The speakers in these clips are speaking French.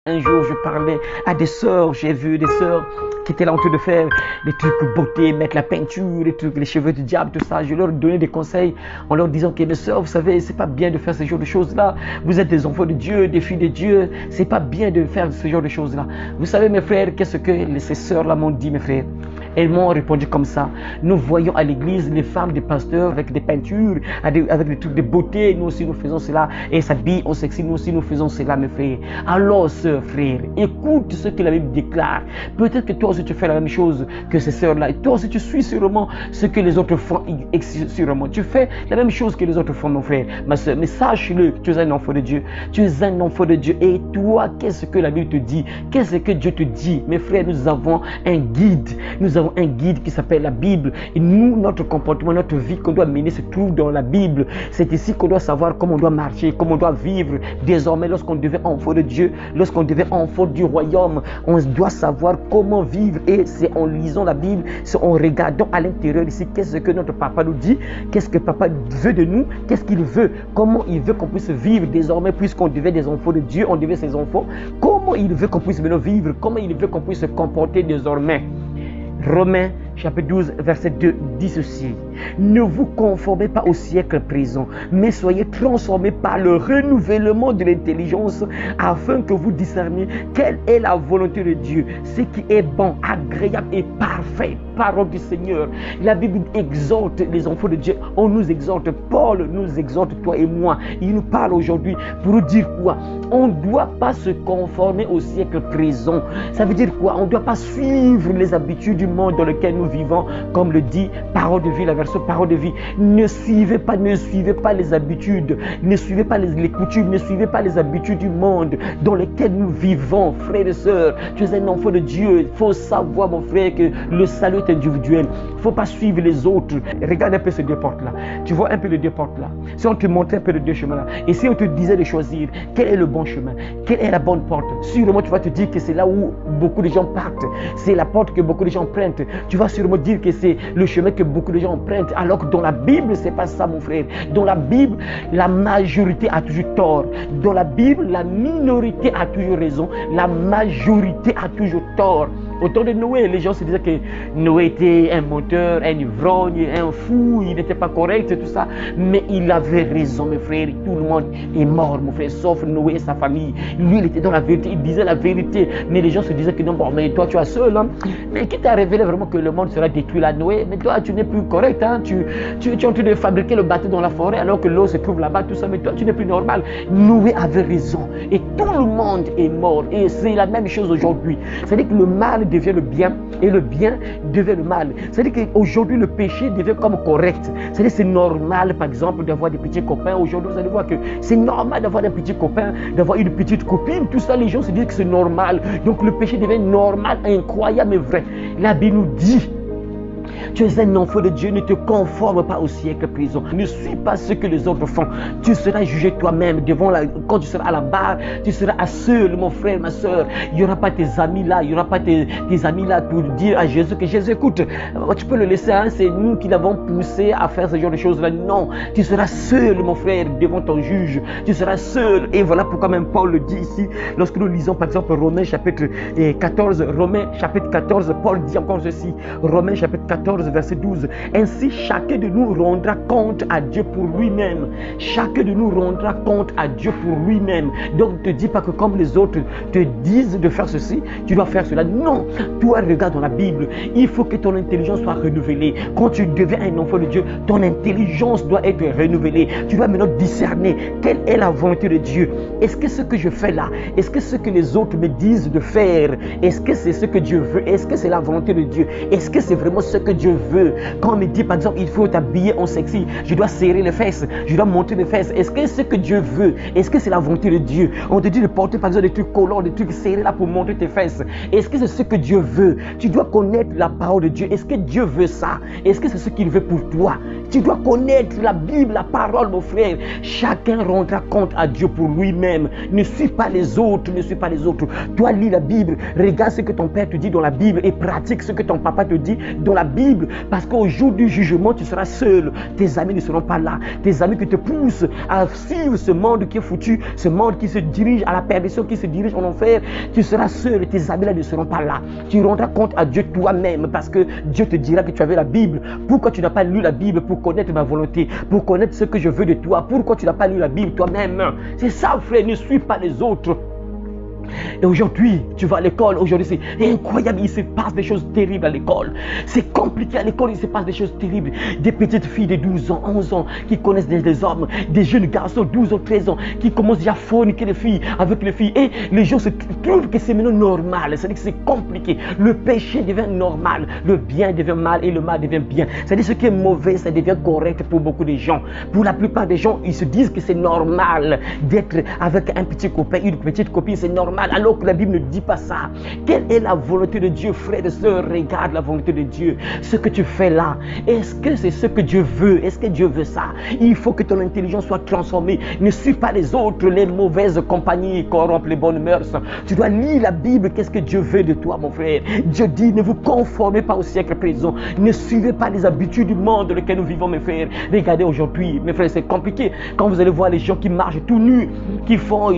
Un jour, je parlais à des sœurs, j'ai vu des sœurs qui étaient là en train de faire des trucs pour beauté, mettre la peinture, des trucs, les cheveux du diable, tout ça. Je leur donnais des conseils en leur disant que mes sœurs, vous savez, c'est pas bien de faire ce genre de choses-là. Vous êtes des enfants de Dieu, des filles de Dieu. C'est pas bien de faire ce genre de choses-là. Vous savez, mes frères, qu'est-ce que ces sœurs-là m'ont dit, mes frères? Elles m'ont répondu comme ça. Nous voyons à l'église les femmes des pasteurs avec des peintures, avec des trucs de beauté. Nous aussi, nous faisons cela. Et s'habillent en sexy. Nous aussi, nous faisons cela, mes frères. Alors, sœurs, frères, écoute ce que la Bible déclare. Peut-être que toi aussi, tu fais la même chose que ces sœurs-là. Et toi aussi, tu suis sûrement ce que les autres font. Sûrement. Tu fais la même chose que les autres font, mon frère, ma sœur. Mais sache-le, tu es un enfant de Dieu. Tu es un enfant de Dieu. Et toi, qu'est-ce que la Bible te dit? Qu'est-ce que Dieu te dit? Mes frères, nous avons un guide. Nous avons un guide qui s'appelle la Bible. Et nous, notre comportement, notre vie qu'on doit mener se trouve dans la Bible. C'est ici qu'on doit savoir comment on doit marcher, comment on doit vivre. Désormais, lorsqu'on devient enfant de Dieu, lorsqu'on devient enfant du royaume, on doit savoir comment vivre. Et c'est en lisant la Bible, c'est en regardant à l'intérieur ici, qu'est-ce que notre papa nous dit, qu'est-ce que papa veut de nous, qu'est-ce qu'il veut, comment il veut qu'on puisse vivre désormais, puisqu'on devient des enfants de Dieu, on devient ses enfants, comment il veut qu'on puisse maintenant vivre, comment il veut qu'on puisse se comporter désormais. Romains chapitre 12, verset 2 dit ceci: ne vous conformez pas au siècle présent, mais soyez transformés par le renouvellement de l'intelligence, afin que vous discerniez quelle est la volonté de Dieu, ce qui est bon, agréable et parfait. Parole du Seigneur. La Bible exhorte les enfants de Dieu. On nous exhorte. Paul nous exhorte, toi et moi. Il nous parle aujourd'hui pour nous dire quoi? On ne doit pas se conformer au siècle présent. Ça veut dire quoi? On ne doit pas suivre les habitudes du monde dans lequel nous vivons, comme le dit Parole de vie, la version Parole de vie. Ne suivez pas les habitudes, ne suivez pas les coutumes, ne suivez pas les habitudes du monde dans lequel nous vivons, frères et sœurs. Tu es un enfant de Dieu. Il faut savoir, mon frère, que le salut est individuel. Il ne faut pas suivre les autres. Regarde un peu ces deux portes-là. Tu vois un peu les deux portes-là. Si on te montrait un peu les deux chemins-là, et si on te disait de choisir quel est le bon chemin, quelle est la bonne porte, sûrement tu vas te dire que c'est là où beaucoup de gens partent. C'est la porte que beaucoup de gens empruntent. Tu vas sûrement dire que c'est le chemin que beaucoup de gens empruntent. Alors que dans la Bible, c'est pas ça, mon frère. Dans la Bible, la majorité a toujours tort. Dans la Bible, la minorité a toujours raison. La majorité a toujours tort. Au temps de Noé, les gens se disaient que Noé était un menteur, un ivrogne, un fou, il n'était pas correct, tout ça. Mais il avait raison, mes frères. Tout le monde est mort, mon frère, sauf Noé et sa famille. Lui, il était dans la vérité, il disait la vérité. Mais les gens se disaient que non, bon, mais toi, tu es seul. Hein? Mais qui t'a révélé vraiment que le monde sera détruit là, Noé? Mais toi, tu n'es plus correct. Hein? Tu es en train de fabriquer le bateau dans la forêt alors que l'eau se trouve là-bas, tout ça. Mais toi, tu n'es plus normal. Noé avait raison. Et tout le monde est mort. Et c'est la même chose aujourd'hui. C'est-à-dire que le mal devient le bien et le bien devient le mal. C'est-à-dire qu'aujourd'hui, le péché devient comme correct. C'est-à-dire que c'est normal, par exemple, d'avoir des petits copains. Aujourd'hui, vous allez voir que c'est normal d'avoir des petits copains, d'avoir une petite copine. Tout ça, les gens se disent que c'est normal. Donc, le péché devient normal, incroyable et vrai. La Bible nous dit: tu es un enfant de Dieu, ne te conforme pas au siècle présent. Ne suis pas ce que les autres font. Tu seras jugé toi-même quand tu seras à la barre, tu seras seul, mon frère, ma soeur. Il n'y aura pas tes amis là, il n'y aura pas tes amis là pour dire à Jésus que Jésus, écoute, tu peux le laisser, hein, c'est nous qui l'avons poussé à faire ce genre de choses-là. Non, tu seras seul, mon frère, devant ton juge. Tu seras seul. Et voilà pourquoi même Paul le dit ici, lorsque nous lisons par exemple Romains chapitre 14, Paul dit encore ceci, Romains chapitre 14, verset 12. Ainsi, chacun de nous rendra compte à Dieu pour lui-même. Chacun de nous rendra compte à Dieu pour lui-même. Donc, ne te dis pas que comme les autres te disent de faire ceci, tu dois faire cela. Non, toi, regarde dans la Bible. Il faut que ton intelligence soit renouvelée. Quand tu deviens un enfant de Dieu, ton intelligence doit être renouvelée. Tu dois maintenant discerner quelle est la volonté de Dieu. Est-ce que ce que je fais là, est-ce que ce que les autres me disent de faire, est-ce que c'est ce que Dieu veut? Est-ce que c'est la volonté de Dieu? Est-ce que c'est vraiment ce que Dieu veut? Quand on me dit par exemple, il faut t'habiller en sexy, je dois serrer les fesses, je dois monter les fesses. Est-ce que c'est ce que Dieu veut? Est-ce que c'est la volonté de Dieu? On te dit de porter par exemple des trucs collants, des trucs serrés là pour montrer tes fesses. Est-ce que c'est ce que Dieu veut? Tu dois connaître la parole de Dieu. Est-ce que Dieu veut ça? Est-ce que c'est ce qu'il veut pour toi? Tu dois connaître la Bible, la parole, mon frère. Chacun rendra compte à Dieu pour lui-même. Ne suis pas les autres, ne suis pas les autres. Toi, lis la Bible, regarde ce que ton père te dit dans la Bible et pratique ce que ton papa te dit dans la Bible. Bible, parce qu'au jour du jugement, tu seras seul. Tes amis ne seront pas là. Tes amis qui te poussent à suivre ce monde qui est foutu, ce monde qui se dirige à la perdition, qui se dirige en enfer, tu seras seul. Tes amis là ne seront pas là. Tu rendras compte à Dieu toi-même, parce que Dieu te dira que tu avais la Bible. Pourquoi tu n'as pas lu la Bible pour connaître ma volonté, pour connaître ce que je veux de toi? Pourquoi tu n'as pas lu la Bible toi-même? C'est ça, frère, ne suis pas les autres. Et aujourd'hui, tu vas à l'école, aujourd'hui c'est incroyable, il se passe des choses terribles à l'école. C'est compliqué à l'école, il se passe des choses terribles. Des petites filles de 12 ans, 11 ans qui connaissent des hommes, des jeunes garçons de 12 ans, 13 ans qui commencent déjà à forniquer les filles avec les filles. Et les gens se trouvent que c'est maintenant normal, c'est-à-dire que c'est compliqué. Le péché devient normal, le bien devient mal et le mal devient bien. C'est-à-dire ce qui est mauvais, ça devient correct pour beaucoup de gens. Pour la plupart des gens, ils se disent que c'est normal d'être avec un petit copain, une petite copine, c'est normal. Alors que la Bible ne dit pas ça. Quelle est la volonté de Dieu, frère et soeur? Regarde la volonté de Dieu. Ce que tu fais là, est-ce que c'est ce que Dieu veut? Est-ce que Dieu veut ça? Il faut que ton intelligence soit transformée. Ne suis pas les autres, les mauvaises compagnies corrompent les bonnes mœurs. Tu dois lire la Bible. Qu'est-ce que Dieu veut de toi, mon frère? Dieu dit, ne vous conformez pas au siècle présent. Ne suivez pas les habitudes du monde dans lequel nous vivons, mes frères. Regardez aujourd'hui, mes frères, c'est compliqué. Quand vous allez voir les gens qui marchent tout nus, qui font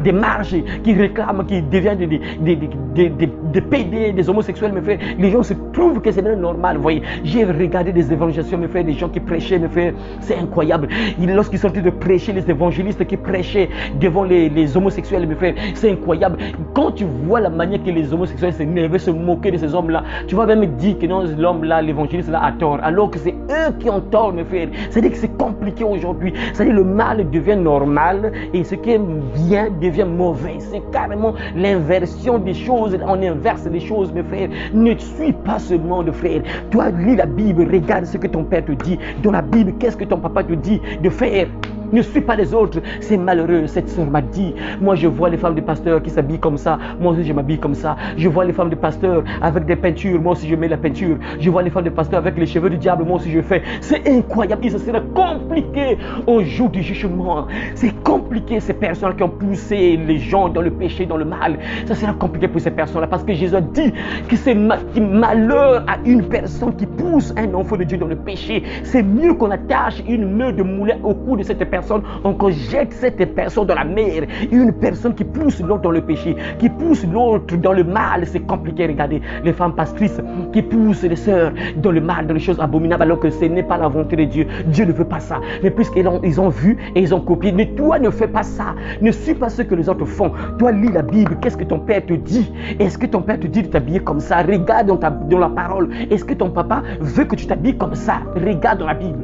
des marches, qui réclament, qui deviennent des PD, des homosexuels, mes frères, les gens se trouvent que c'est normal. Vous voyez, j'ai regardé des évangélisations, mes frères, des gens qui prêchaient, mes frères, c'est incroyable. Lorsqu'ils sont en train de prêcher, les évangélistes qui prêchaient devant les homosexuels, mes frères, c'est incroyable. Quand tu vois la manière que les homosexuels se moquer de ces hommes-là, tu vas même dire que non, l'homme-là, l'évangéliste là a tort, alors que c'est eux qui ont tort, mes frères. C'est-à-dire que c'est compliqué aujourd'hui. C'est-à-dire que le mal devient normal et ce qui est bien devient mauvais. C'est carrément l'inversion des choses. On inverse les choses, mes frères. Ne suis pas ce monde, frère. Toi, lis la Bible, regarde ce que ton père te dit. Dans la Bible, qu'est-ce que ton papa te dit de faire? Ne suis pas les autres. C'est malheureux. Cette soeur m'a dit, moi je vois les femmes de pasteurs qui s'habillent comme ça. Moi aussi je m'habille comme ça. Je vois les femmes de pasteurs avec des peintures. Moi aussi je mets la peinture. Je vois les femmes de pasteurs avec les cheveux du diable. Moi aussi je fais. C'est incroyable. Et ça sera compliqué au jour du jugement. C'est compliqué ces personnes qui ont poussé les gens dans le péché, dans le mal. Ça sera compliqué pour ces personnes-là parce que Jésus a dit que c'est malheur à une personne qui pousse un enfant de Dieu dans le péché. C'est mieux qu'on attache une nœud de moulin au cou de cette personne, on jette cette personne dans la mer. Une personne qui pousse l'autre dans le péché, qui pousse l'autre dans le mal, c'est compliqué. Regardez les femmes pastrices qui poussent les sœurs dans le mal, dans les choses abominables, alors que ce n'est pas la volonté de Dieu. Dieu ne veut pas ça. Mais puisqu'ils ont vu et ils ont copié, mais toi ne fais pas ça. Ne suis pas ce que les autres font. Toi lis la Bible. Qu'est-ce que ton père te dit? Est-ce que ton père te dit de t'habiller comme ça? Regarde dans la parole. Est-ce que ton papa veut que tu t'habilles comme ça? Regarde dans la Bible.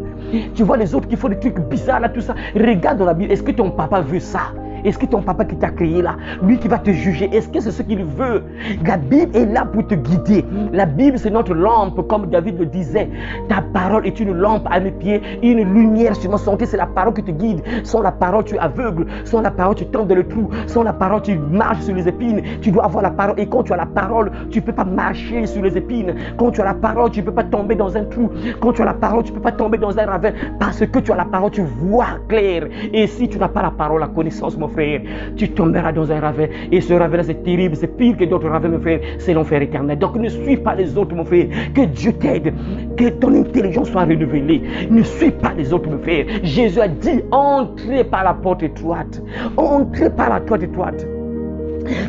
Tu vois les autres qui font des trucs bizarres là, tout ça. Regarde dans la Bible. Est-ce que ton papa veut ça? Est-ce que ton papa qui t'a créé là, lui qui va te juger, est-ce que c'est ce qu'il veut? La Bible est là pour te guider. La Bible c'est notre lampe, comme David le disait. Ta parole est une lampe à mes pieds, une lumière sur mon sentier. C'est la parole qui te guide. Sans la parole tu es aveugle. Sans la parole tu tombes dans le trou. Sans la parole tu marches sur les épines. Tu dois avoir la parole. Et quand tu as la parole, tu ne peux pas marcher sur les épines. Quand tu as la parole, tu ne peux pas tomber dans un trou. Quand tu as la parole, tu ne peux pas tomber dans un ravin. Parce que tu as la parole, tu vois clair. Et si tu n'as pas la parole, la connaissance, mon frère, tu tomberas dans un ravin. Et ce ravin-là, c'est terrible, c'est pire que d'autres ravins, mon frère. C'est l'enfer éternel. Donc ne suis pas les autres, mon frère. Que Dieu t'aide. Que ton intelligence soit renouvelée. Ne suis pas les autres, mon frère. Jésus a dit, entrez par la porte étroite. Entrez par la porte étroite.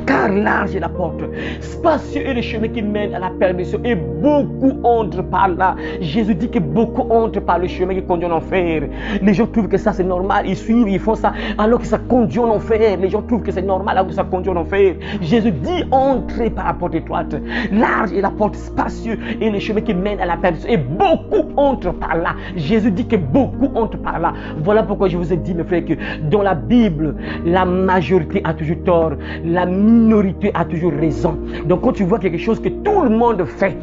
Car large est la porte, spacieux est le chemin qui mène à la perdition, et beaucoup entrent par là. Jésus dit que beaucoup entrent par le chemin qui conduit en enfer. Les gens trouvent que ça c'est normal, ils suivent, ils font ça, alors que ça conduit en enfer. Les gens trouvent que c'est normal, alors que ça conduit en enfer. Jésus dit, entrez par la porte étroite. Large est la porte, spacieux est le chemin qui mène à la perdition, et beaucoup entrent par là. Jésus dit que beaucoup entrent par là. Voilà pourquoi je vous ai dit, mes frères, que dans la Bible, la majorité a toujours tort. La minorité a toujours raison. Donc quand tu vois quelque chose que tout le monde fait,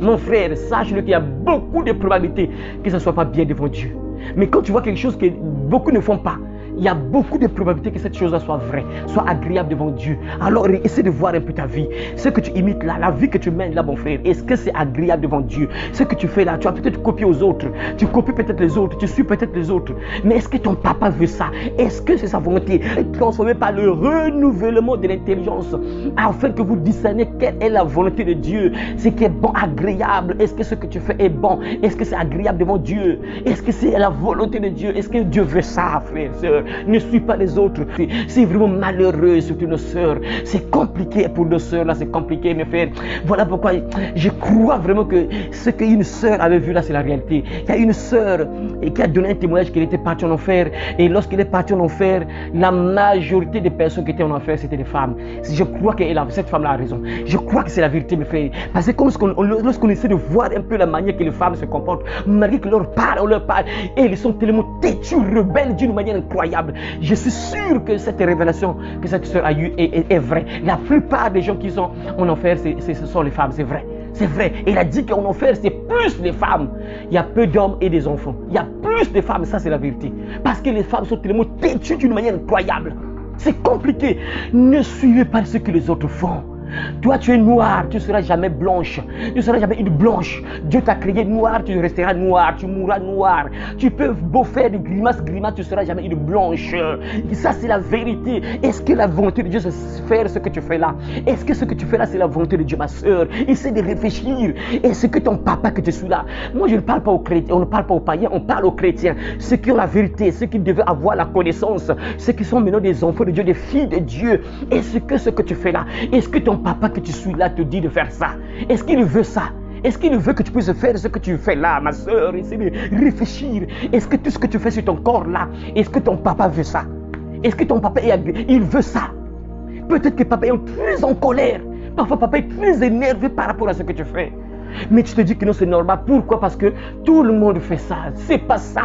mon frère, sache-le qu'il y a beaucoup de probabilités que ça ne soit pas bien devant Dieu. Mais quand tu vois quelque chose que beaucoup ne font pas, il y a beaucoup de probabilités que cette chose-là soit vraie, soit agréable devant Dieu. Alors essaie de voir un peu ta vie. Ce que tu imites là, la vie que tu mènes là, mon frère, est-ce que c'est agréable devant Dieu? Ce que tu fais là, tu as peut-être copié aux autres, tu copies peut-être les autres, tu suis peut-être les autres. Mais est-ce que ton papa veut ça? Est-ce que c'est sa volonté? Transformé par le renouvellement de l'intelligence, afin que vous discerniez quelle est la volonté de Dieu, ce qui est bon, agréable. Est-ce que ce que tu fais est bon? Est-ce que c'est agréable devant Dieu? Est-ce que c'est la volonté de Dieu? Est-ce que Dieu veut ça, frère, sœur? Ne suis pas les autres. C'est vraiment malheureux, surtout nos sœurs. C'est compliqué pour nos sœurs, là, c'est compliqué, mes frères. Voilà pourquoi je crois vraiment que ce qu'une sœur avait vu là, c'est la réalité. Il y a une sœur qui a donné un témoignage qu'elle était partie en enfer. Et lorsqu'elle est partie en enfer, la majorité des personnes qui étaient en enfer, c'était des femmes. Je crois que cette femme-là a raison. Je crois que c'est la vérité, mes frères. Parce que comme lorsqu'on essaie de voir un peu la manière que les femmes se comportent, malgré que on leur parle, et ils sont tellement têtus, rebelles d'une manière incroyable. Je suis sûr que cette révélation que cette sœur a eue est vraie. La plupart des gens qui sont en enfer, ce sont les femmes, c'est vrai. C'est vrai. Et il a dit qu'en enfer, c'est plus les femmes. Il y a peu d'hommes et des enfants. Il y a plus de femmes, ça c'est la vérité. Parce que les femmes sont tellement têtues d'une manière incroyable. C'est compliqué. Ne suivez pas ce que les autres font. Toi, tu es noir, tu ne seras jamais blanche. Tu ne seras jamais une blanche. Dieu t'a créé noir, tu resteras noir, tu mourras noir. Tu peux beau faire des grimaces, tu ne seras jamais une blanche. Et ça, c'est la vérité. Est-ce que la volonté de Dieu, c'est faire ce que tu fais là? Est-ce que ce que tu fais là, c'est la volonté de Dieu, ma soeur? Essaie de réfléchir. Est-ce que ton papa que tu suis là? Moi, je ne parle pas aux chrétiens, on ne parle pas aux païens, on parle aux chrétiens. Ceux qui ont la vérité, ceux qui devaient avoir la connaissance, ceux qui sont maintenant des enfants de Dieu, des filles de Dieu. Est-ce que ce que tu fais là, est-ce que ton papa que tu suis là te dit de faire ça? Est-ce qu'il veut ça? Est-ce qu'il veut que tu puisses faire ce que tu fais là, ma soeur? Essaie de réfléchir. Est-ce que tout ce que tu fais sur ton corps là, est-ce que ton papa veut ça? Est-ce que ton papa il veut ça? Peut-être que papa est très en colère. Parfois papa est très énervé par rapport à ce que tu fais. Mais tu te dis que non, c'est normal. Pourquoi? Parce que tout le monde fait ça. C'est pas ça.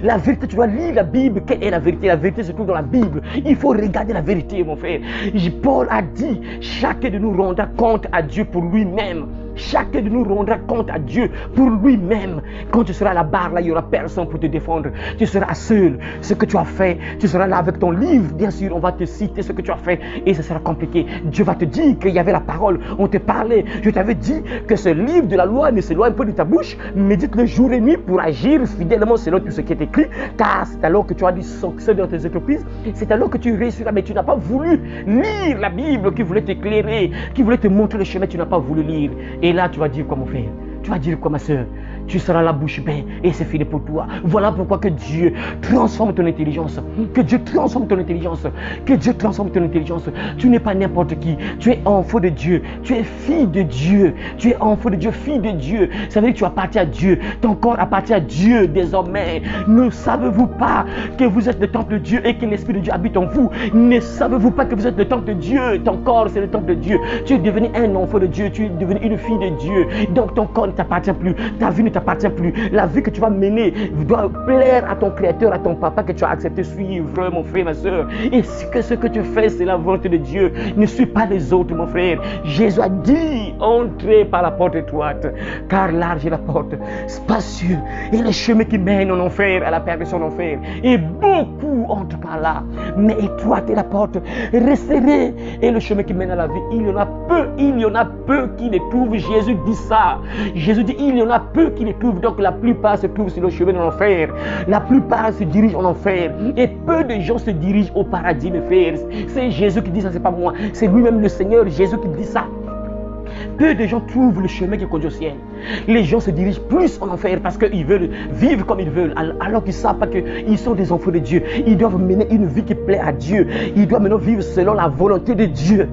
La vérité, tu dois lire la Bible. Quelle est la vérité? La vérité se trouve dans la Bible. Il faut regarder la vérité, mon frère. Paul a dit, chacun de nous rendra compte à Dieu pour lui-même. Chacun de nous rendra compte à Dieu pour lui-même. Quand tu seras à la barre, là, il n'y aura personne pour te défendre. Tu seras seul. Ce que tu as fait, tu seras là avec ton livre. Bien sûr, on va te citer ce que tu as fait et ce sera compliqué. Dieu va te dire qu'il y avait la parole. On te parlait. Je t'avais dit que ce livre de la loi ne s'éloigne pas de ta bouche. Médite-le jour et nuit pour agir fidèlement selon tout ce qui est écrit. Car c'est alors que tu as du succès dans tes entreprises. C'est alors que tu réussiras. Mais tu n'as pas voulu lire la Bible qui voulait t'éclairer, qui voulait te montrer le chemin. Tu n'as pas voulu lire. Et là, tu vas dire quoi, mon frère? Tu vas dire quoi, ma soeur? Tu seras la bouche bée et c'est fini pour toi. Voilà pourquoi que Dieu transforme ton intelligence. Que Dieu transforme ton intelligence. Que Dieu transforme ton intelligence. Tu n'es pas n'importe qui. Tu es enfant de Dieu. Tu es fille de Dieu. Tu es enfant de Dieu, fille de Dieu. Ça veut dire que tu appartiens à Dieu. Ton corps appartient à Dieu désormais. Ne savez-vous pas que vous êtes le temple de Dieu et que l'Esprit de Dieu habite en vous? Ne savez-vous pas que vous êtes le temple de Dieu? Ton corps, c'est le temple de Dieu. Tu es devenu un enfant de Dieu. Tu es devenu une fille de Dieu. Donc ton corps ne t'appartient plus. Ta vie ne t'appartient plus. La vie que tu vas mener doit plaire à ton Créateur, à ton papa que tu as accepté suivre, mon frère, ma soeur. Et ce que tu fais, c'est la volonté de Dieu. Ne suis pas les autres, mon frère. Jésus a dit, entrez par la porte étroite, car large est la porte, spacieux et le chemin qui mène en enfer, à la perdition en enfer. Et beaucoup entrent par là. Mais étroite est la porte, resserrée est le chemin qui mène à la vie. Il y en a peu qui les trouvent. Jésus dit ça. Jésus dit, il y en a peu qui les trouvent. Donc la plupart se trouvent sur le chemin de l'enfer. La plupart se dirigent en enfer. Et peu de gens se dirigent au paradis, mes frères. C'est Jésus qui dit ça, c'est pas moi. C'est lui-même le Seigneur Jésus qui dit ça. Peu de gens trouvent le chemin qui conduit au ciel. Les gens se dirigent plus en enfer parce qu'ils veulent vivre comme ils veulent, alors qu'ils ne savent pas qu'ils sont des enfants de Dieu. Ils doivent mener une vie qui plaît à Dieu. Ils doivent maintenant vivre selon la volonté de Dieu.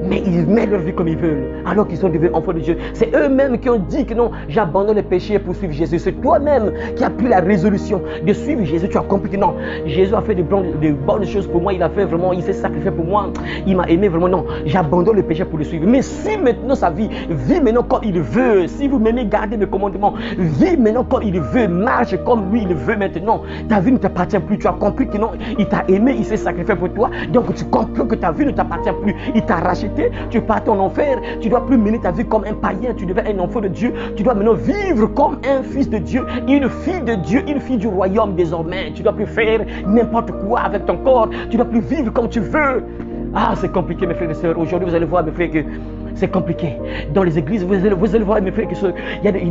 Mais ils mènent leur vie comme ils veulent, alors qu'ils sont devenus enfants de Dieu. C'est eux-mêmes qui ont dit que non, j'abandonne le péché pour suivre Jésus. C'est toi-même qui as pris la résolution de suivre Jésus. Tu as compris que non, Jésus a fait de bonnes choses pour moi. Il a fait vraiment, il s'est sacrifié pour moi. Il m'a aimé vraiment. Non, j'abandonne le péché pour le suivre. Mais si maintenant sa vie, vit maintenant comme il veut. Si vous m'aimez, gardez mes commandements. Vis maintenant comme il veut. Marche comme lui, il veut maintenant. Ta vie ne t'appartient plus. Tu as compris que non, il t'a aimé, il s'est sacrifié pour toi. Donc tu comprends que ta vie ne t'appartient plus. Il t'a arraché jeté, tu es parti en enfer. Tu dois plus mener ta vie comme un païen, tu deviens un enfant de Dieu. Tu dois maintenant vivre comme un fils de Dieu, une fille de Dieu, une fille du royaume désormais. Tu dois plus faire n'importe quoi avec ton corps. Tu dois plus vivre comme tu veux. Ah, c'est compliqué, mes frères et sœurs. Aujourd'hui, vous allez voir, mes frères, que c'est compliqué. Dans les églises, vous allez voir, mes frères, que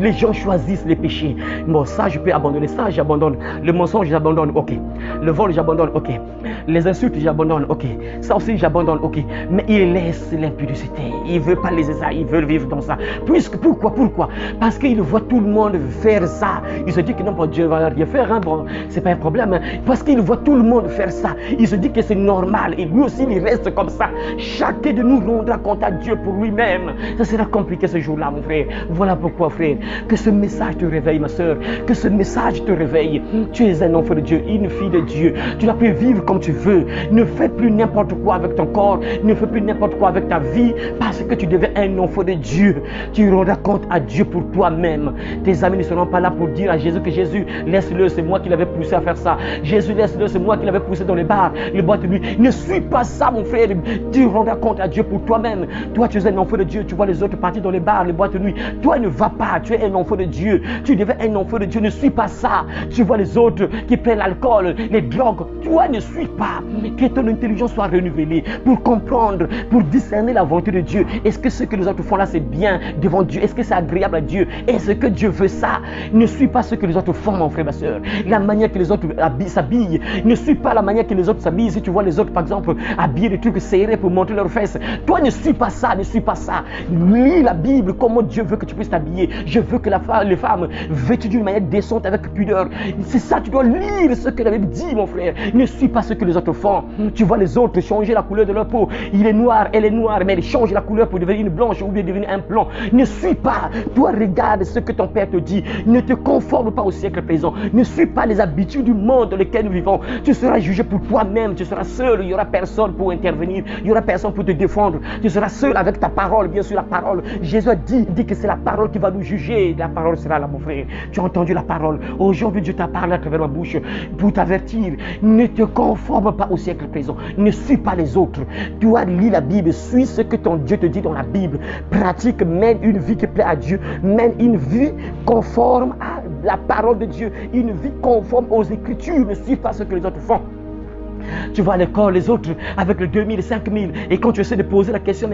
les gens choisissent les péchés. Bon, ça, je peux abandonner. Ça, j'abandonne. Le mensonge, j'abandonne. Ok. Le vol, j'abandonne. Ok. Les insultes, j'abandonne. Ok. Ça aussi, j'abandonne. Ok. Mais ils laissent l'impudicité. Ils ne veulent pas laisser ça. Ils veulent vivre dans ça. Pourquoi? Parce qu'ils voient tout le monde faire ça. Ils se disent que non, Dieu ne va rien faire. Hein? Bon, c'est pas un problème. Hein? Parce qu'ils voient tout le monde faire ça. Ils se disent que c'est normal. Et lui aussi, il reste comme ça. Chacun de nous rendra compte à Dieu pour lui-même. Ça sera compliqué ce jour-là, mon frère. Voilà pourquoi, frère, que ce message te réveille, ma soeur. Que ce message te réveille. Tu es un enfant de Dieu, une fille de Dieu. Tu dois plus vivre comme tu veux. Ne fais plus n'importe quoi avec ton corps. Ne fais plus n'importe quoi avec ta vie. Parce que tu deviens un enfant de Dieu. Tu rendras compte à Dieu pour toi-même. Tes amis ne seront pas là pour dire à Jésus que Jésus, laisse-le, c'est moi qui l'avais poussé à faire ça. Jésus, laisse-le, c'est moi qui l'avais poussé dans les bars, les boîtes de nuit. Ne suis pas ça, mon frère. Tu rendras compte à Dieu pour toi-même. Toi, tu es un enfant de Dieu. Tu vois les autres partir dans les bars, les boîtes de nuit. Toi, ne va pas. Tu es un enfant de Dieu. Tu deviens un enfant de Dieu. Ne suis pas ça. Tu vois les autres qui prennent l'alcool, les drogues. Toi, ne suis pas. Que ton intelligence soit renouvelée pour comprendre, pour discerner la volonté de Dieu. Est-ce que ce que les autres font là, c'est bien devant Dieu? Est-ce que c'est agréable à Dieu? Est-ce que Dieu veut ça? Ne suis pas ce que les autres font, mon frère, ma soeur. La manière que les autres s'habillent. Ne suis pas la manière que les autres s'habillent. Si tu vois les autres, par exemple, habiller des trucs serrés pour montrer leurs fesses. Toi, ne suis pas ça. Ne suis pas ça. Lis la Bible, comment Dieu veut que tu puisses t'habiller. Je veux que les femmes vêtues d'une manière décente avec pudeur. C'est ça, tu dois lire ce que la Bible dit, mon frère. Ne suis pas ce que les autres font. Tu vois les autres changer la couleur de leur peau. Il est noir, elle est noire, mais elle change la couleur pour devenir une blanche ou bien devenir un blanc. Ne suis pas. Toi, regarde ce que ton Père te dit. Ne te conforme pas au siècle présent. Ne suis pas les habitudes du monde dans lequel nous vivons. Tu seras jugé pour toi-même. Tu seras seul. Il n'y aura personne pour intervenir. Il n'y aura personne pour te défendre. Tu seras seul avec ta parole, bien sûr, la parole. Jésus a dit que c'est la parole qui va nous juger. La parole sera là, mon frère. Tu as entendu la parole. Aujourd'hui, Dieu t'a parlé à travers ma bouche pour t'avertir. Ne te conforme pas au siècle présent. Ne suis pas les autres. Tu dois lire la Bible. Suis ce que ton Dieu te dit dans la Bible. Pratique, mène une vie qui plaît à Dieu. Mène une vie conforme à la parole de Dieu. Une vie conforme aux Écritures. Ne suis pas ce que les autres font. Tu vas à l'école, les autres avec le 2000, 5000. Et quand tu essaies de poser la question,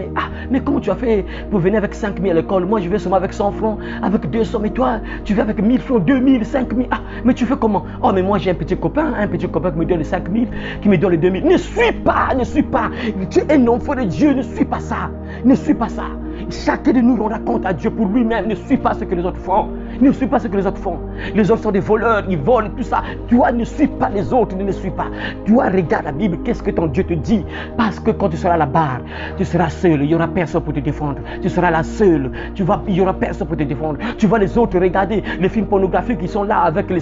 mais comment tu as fait pour venir avec 5000 à l'école? Moi, je vais seulement avec 100 francs, avec 200. Mais toi, tu viens avec 1000 francs, 2000, 5000. Ah, mais tu fais comment? Oh, mais moi, j'ai un petit copain qui me donne les 5000, qui me donne les 2000. Ne suis pas. Tu es un enfant de Dieu, ne suis pas ça. Ne suis pas ça. Chacun de nous rendra compte à Dieu pour lui-même. Ne suis pas ce que les autres font. Ne suis pas ce que les autres font. Les autres sont des voleurs, ils volent, tout ça. Toi, ne suis pas les autres, ne les suis pas. Toi, regarde la Bible, qu'est-ce que ton Dieu te dit? Parce que quand tu seras à la barre, tu seras seul, il n'y aura personne pour te défendre. Tu seras la seule, il n'y aura personne pour te défendre. Tu vois les autres regarder les films pornographiques, ils sont là avec les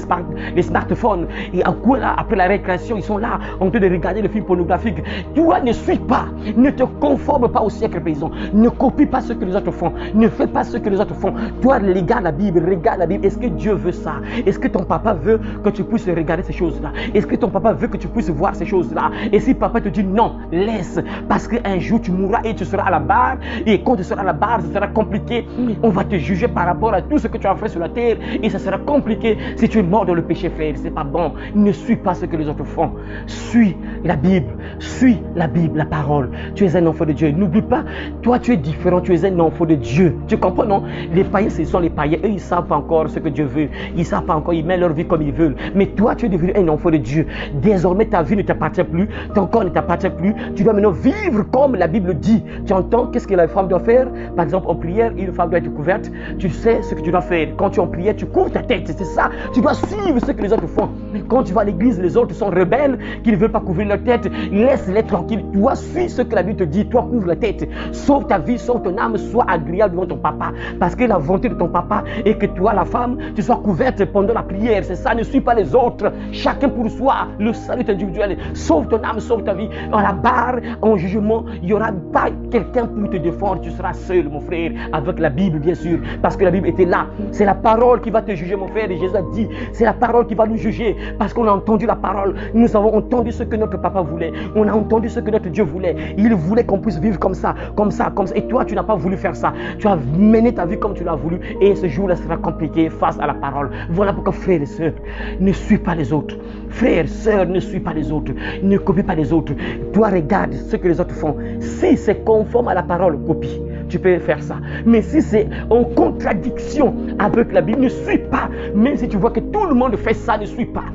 smartphones. Et après la récréation, ils sont là en train de regarder les films pornographiques. Toi, ne suis pas, ne te conforme pas au siècle présent. Ne copie pas ce que les autres font. Ne fais pas ce que les autres font. Toi, regarde la Bible, regarde la Bible. Est-ce que Dieu veut ça? Est-ce que ton papa veut que tu puisses regarder ces choses-là? Est-ce que ton papa veut que tu puisses voir ces choses-là? Et si papa te dit non, laisse. Parce qu'un jour, tu mourras et tu seras à la barre. Et quand tu seras à la barre, ce sera compliqué. On va te juger par rapport à tout ce que tu as fait sur la terre. Et ça sera compliqué si tu es mort dans le péché, frère. C'est pas bon. Ne suis pas ce que les autres font. Suis la Bible. Suis la Bible, la parole. Tu es un enfant de Dieu. N'oublie pas, toi, tu es différent. Tu es un enfant de Dieu. Tu comprends, non? Les païens, ce sont les païens. Eux, ils ne savent pas encore ce que Dieu veut. Ils ne savent pas encore. Ils mettent leur vie comme ils veulent. Mais toi, tu es devenu un enfant de Dieu. Désormais, ta vie ne t'appartient plus. Ton corps ne t'appartient plus. Tu dois maintenant vivre comme la Bible dit. Tu entends qu'est-ce que la femme doit faire? Par exemple, en prière, une femme doit être couverte. Tu sais ce que tu dois faire. Quand tu es en prière, tu couvres ta tête. C'est ça. Tu dois suivre ce que les autres font. Quand tu vas à l'église, les autres sont rebelles, qui ne veulent pas couvrir leur tête. Laisse-les tranquilles. Tu dois suivre ce que la Bible te dit. Toi, couvre la tête. Sauve ta vie, sauve ton âme. Sois agréable devant ton papa. Parce que la volonté de ton papa est que toi, toi la femme, tu sois couverte pendant la prière. C'est ça, ne suis pas les autres. Chacun pour soi, le salut individuel. Sauve ton âme, sauve ta vie. À la barre, en jugement, il n'y aura pas quelqu'un pour te défendre. Tu seras seul, mon frère, avec la Bible, bien sûr, parce que la Bible était là. C'est la parole qui va te juger, mon frère. Et Jésus a dit, c'est la parole qui va nous juger, parce qu'on a entendu la parole. Nous avons entendu ce que notre papa voulait. On a entendu ce que notre Dieu voulait. Il voulait qu'on puisse vivre comme ça, comme ça, comme ça. Et toi, tu n'as pas voulu faire ça. Tu as mené ta vie comme tu l'as voulu. Et ce jour-là sera compliqué face à la parole. Voilà pourquoi, frères et sœurs, ne suis pas les autres. Frères, sœurs, ne suis pas les autres. Ne copie pas les autres. Toi, regarde ce que les autres font. Si c'est conforme à la parole, copie. Tu peux faire ça. Mais si c'est en contradiction avec la Bible, ne suis pas. Même si tu vois que tout le monde fait ça, ne suis pas.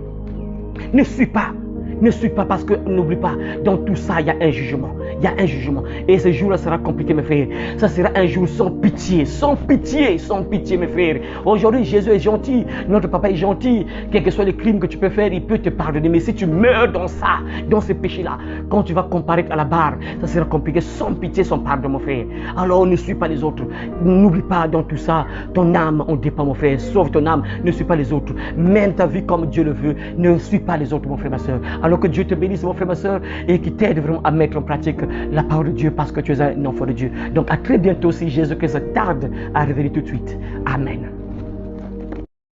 Ne suis pas. Ne suis pas, parce que n'oublie pas, dans tout ça, il y a un jugement. Il y a un jugement. Et ce jour-là sera compliqué, mes frères. Ça sera un jour sans pitié, sans pitié, sans pitié, mes frères. Aujourd'hui, Jésus est gentil. Notre papa est gentil. Quel que soit le crime que tu peux faire, il peut te pardonner. Mais si tu meurs dans ça, dans ce péché-là, quand tu vas comparaître à la barre, ça sera compliqué, sans pitié, sans pardon, mon frère. Alors, ne suis pas les autres. N'oublie pas, dans tout ça, ton âme en dépend, mon frère. Sauve ton âme, ne suis pas les autres. Mène ta vie comme Dieu le veut. Ne suis pas les autres, mon frère, ma soeur. Alors que Dieu te bénisse, mon frère, ma soeur, et qui t'aide vraiment à mettre en pratique la parole de Dieu, parce que tu es un enfant de Dieu. Donc à très bientôt, si Jésus-Christ tarde à revenir tout de suite. Amen.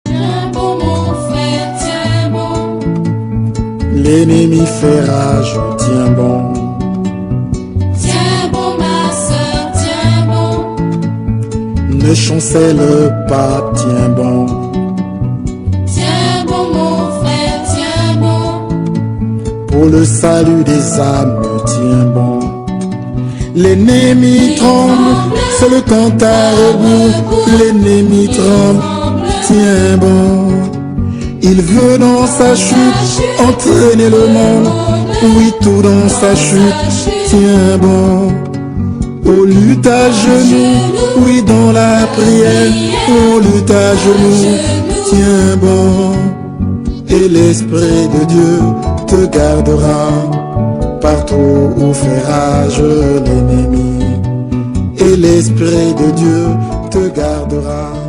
Tiens bon, mon frère, tiens bon. L'ennemi fait rage, tiens bon. Tiens bon, ma soeur, tiens bon. Ne chancelle pas, tiens bon. Tiens bon, mon frère, tiens bon. Pour le salut des âmes, tiens bon. L'ennemi tremble, c'est le compte à rebours. L'ennemi tremble, tiens bon. Il veut dans sa chute entraîner le monde. Oui, tout dans sa chute, tiens bon. On lutte à genoux, oui, dans la prière. On lutte à genoux, tiens bon. Et l'Esprit de Dieu te gardera partout où fait rage l'ennemi. Et l'Esprit de Dieu te gardera.